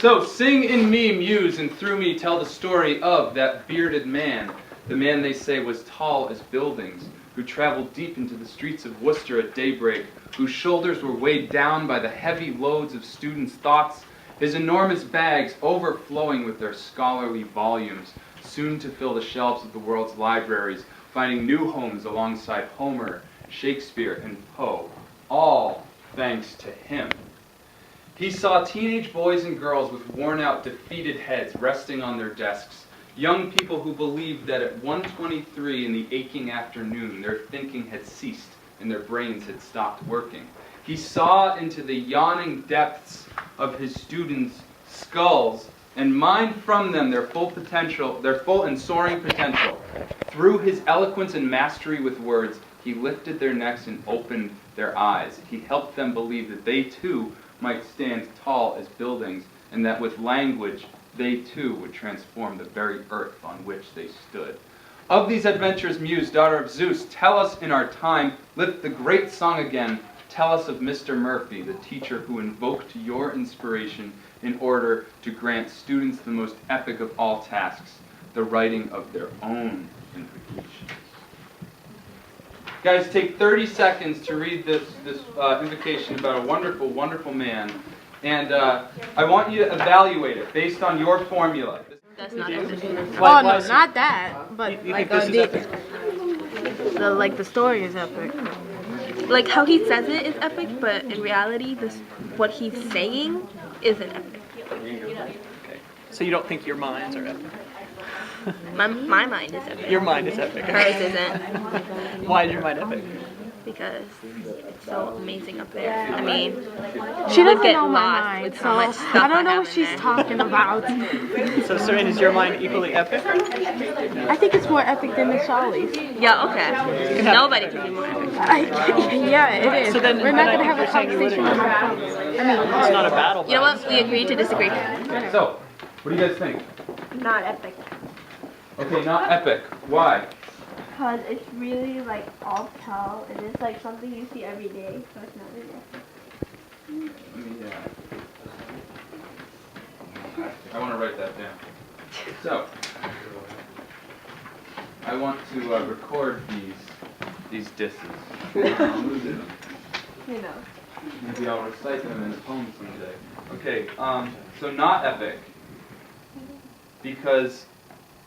So, sing in me, muse, and through me tell the story of that bearded man. The man they say was tall as buildings, who traveled deep into the streets of Worcester at daybreak, whose shoulders were weighed down by the heavy loads of students' thoughts, his enormous bags overflowing with their scholarly volumes, soon to fill the shelves of the world's libraries, finding new homes alongside Homer, Shakespeare, and Poe, all thanks to him. He saw teenage boys and girls with worn-out, defeated heads resting on their desks, young people who believed that at 1:23 in the aching afternoon their thinking had ceased and their brains had stopped working. He saw into the yawning depths of his students' skulls and mined from them their full potential, their full and soaring potential. Through his eloquence and mastery with words, he lifted their necks and opened their eyes. He helped them believe that they too might stand tall as buildings, and that with language they too would transform the very earth on which they stood. Of these adventures, Muse, daughter of Zeus, tell us in our time, lift the great song again, tell us of Mr. Murphy, the teacher who invoked your inspiration in order to grant students the most epic of all tasks, the writing of their own invocations. Guys, take 30 seconds to read this invocation about a wonderful, wonderful man. And I want you to evaluate it based on your formula. That's not epic. Oh no, not that. But like the story is epic. Like how he says it is epic, but in reality, what he's saying isn't epic. Okay. So you don't think your minds are epic? My mind is epic. Your mind is epic. Hers isn't. Why is your mind epic? Because it's so amazing up there. I mean, she doesn't get know my lost mind, with so how much stuff I don't know have what in she's there. talking about. So Serene, is your mind equally epic? I think it's more epic than Miss Charlie's. Yeah, okay. Nobody can be more epic. Yeah, it is. So then We're not going to have a you're saying you conversation wouldn't. on my phone. It's not a battle. You know what? We agree to disagree. So, what do you guys think? Not epic. Okay, not epic. Why? Because it's really like all tell and it's like something you see every day, so it's not really epic. I want to write that down. So, I want to record these disses. I'll lose them. You know. Maybe I'll recite them in a poem someday. Okay, so not epic. Because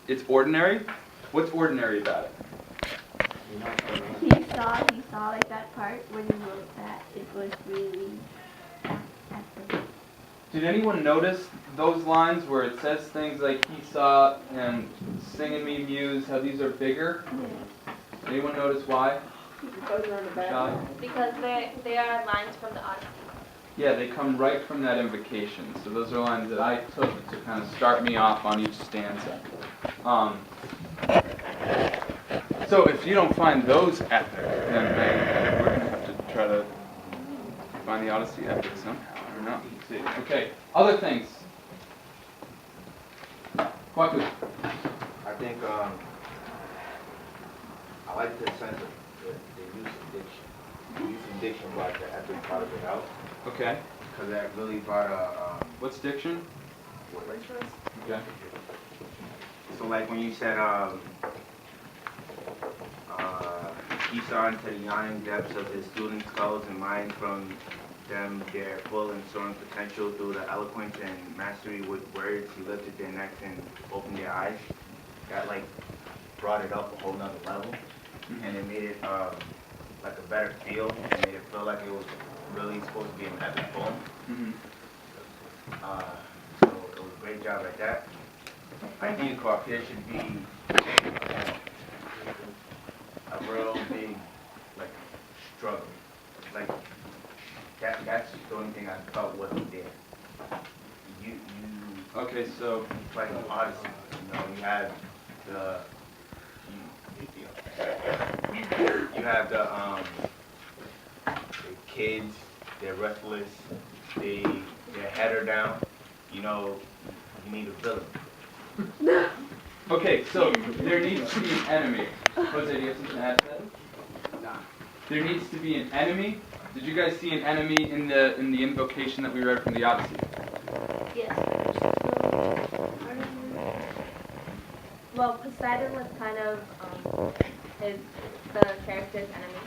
it's ordinary? What's ordinary about it? He saw like that part when you wrote that. It was really epic. Did anyone notice those lines where it says things like he saw and sing in me, muse, how these are bigger? Yeah. Anyone notice why? Shall I? Because they are lines from the Odyssey. Yeah, they come right from that invocation. So those are lines that I took to kind of start me off on each stanza. So if you don't find those epic, then we're going to have to try to find the Odyssey epic somehow. I don't know. Let's see. Okay, other things. Kwaku. I think I like the sense of the use of diction. The use of diction brought the epic part of it out. Okay. Because that really brought a... What's diction? Okay. So like when you said, he saw into the yawning depths of his students' skulls and mined from them their full and soaring potential through the eloquence and mastery with words. He lifted their necks and opened their eyes. That like brought it up a whole nother level, and it made it like a better feel. It made it feel like it was really supposed to be an epic poem. So it was a great job at that. I think there should be a real big like struggle. Like that's the only thing I felt wasn't there. Okay, so It's like an odyssey. You know, you have the kids, they're restless, their head are down. You know, you need a villain. okay, so there needs to be an enemy. Jose, do you have something to add to that? There needs to be an enemy. Did you guys see an enemy in the invocation that we read from the Odyssey? Yes. Well, Poseidon was kind of the character's enemy.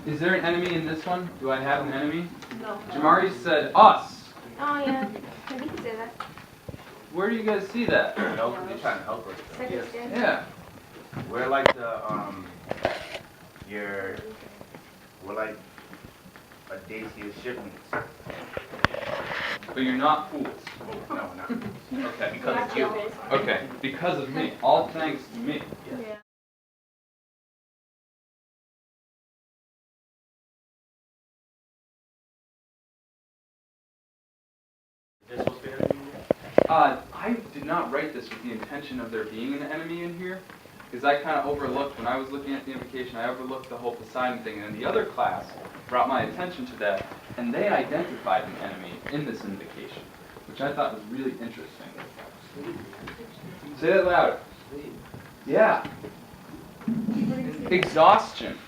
Is there an enemy in this one? Do I have an enemy? No. Jamari said us. Oh yeah, maybe you can say that. Where do you guys see that? Help, they're trying to help us. Second stand. Yeah. We're like we're like a Dacia's shipments. But you're not fools. Oh, no, we're not. Okay. Because of you. Okay. Because of me. All thanks to me. Yeah. Is this supposed to be an enemy? I did not write this with the intention of there being an enemy in here, because I kind of overlooked, when I was looking at the invocation, I overlooked the whole Poseidon thing, and then the other class brought my attention to that, and they identified an enemy in this invocation, which I thought was really interesting. Say that louder. Yeah. Exhaustion.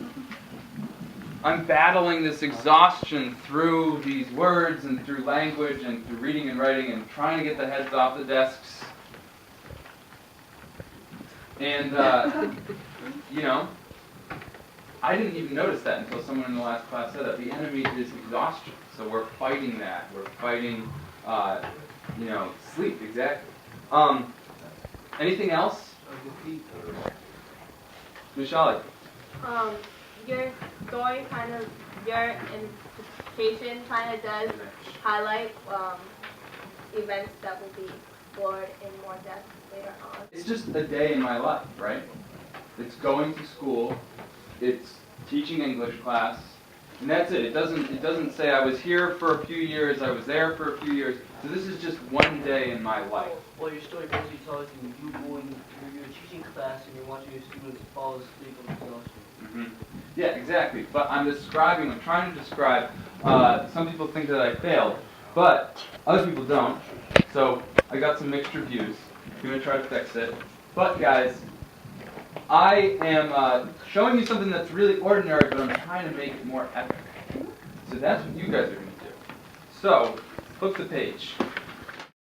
I'm battling this exhaustion through these words and through language and through reading and writing and trying to get the heads off the desks. And, you know, I didn't even notice that until someone in the last class said that. The enemy is exhaustion. So we're fighting that. We're fighting, you know, sleep, exactly. Anything else? Mishali. Your story kind of, your invocation kind of does highlight events that will be explored in more depth later on. It's just a day in my life, right? It's going to school, it's teaching English class, and that's it. It doesn't say I was here for a few years, I was there for a few years. So this is just one day in my life. Well, your story basically tells you going, you're teaching class and you're watching your students fall asleep on exhaustion. Mm-hmm. Yeah, exactly. But I'm trying to describe, some people think that I failed, but other people don't. So I got some mixed reviews. I'm going to try to fix it. But guys, I am showing you something that's really ordinary, but I'm trying to make it more epic. So that's what you guys are going to do. So, flip the page.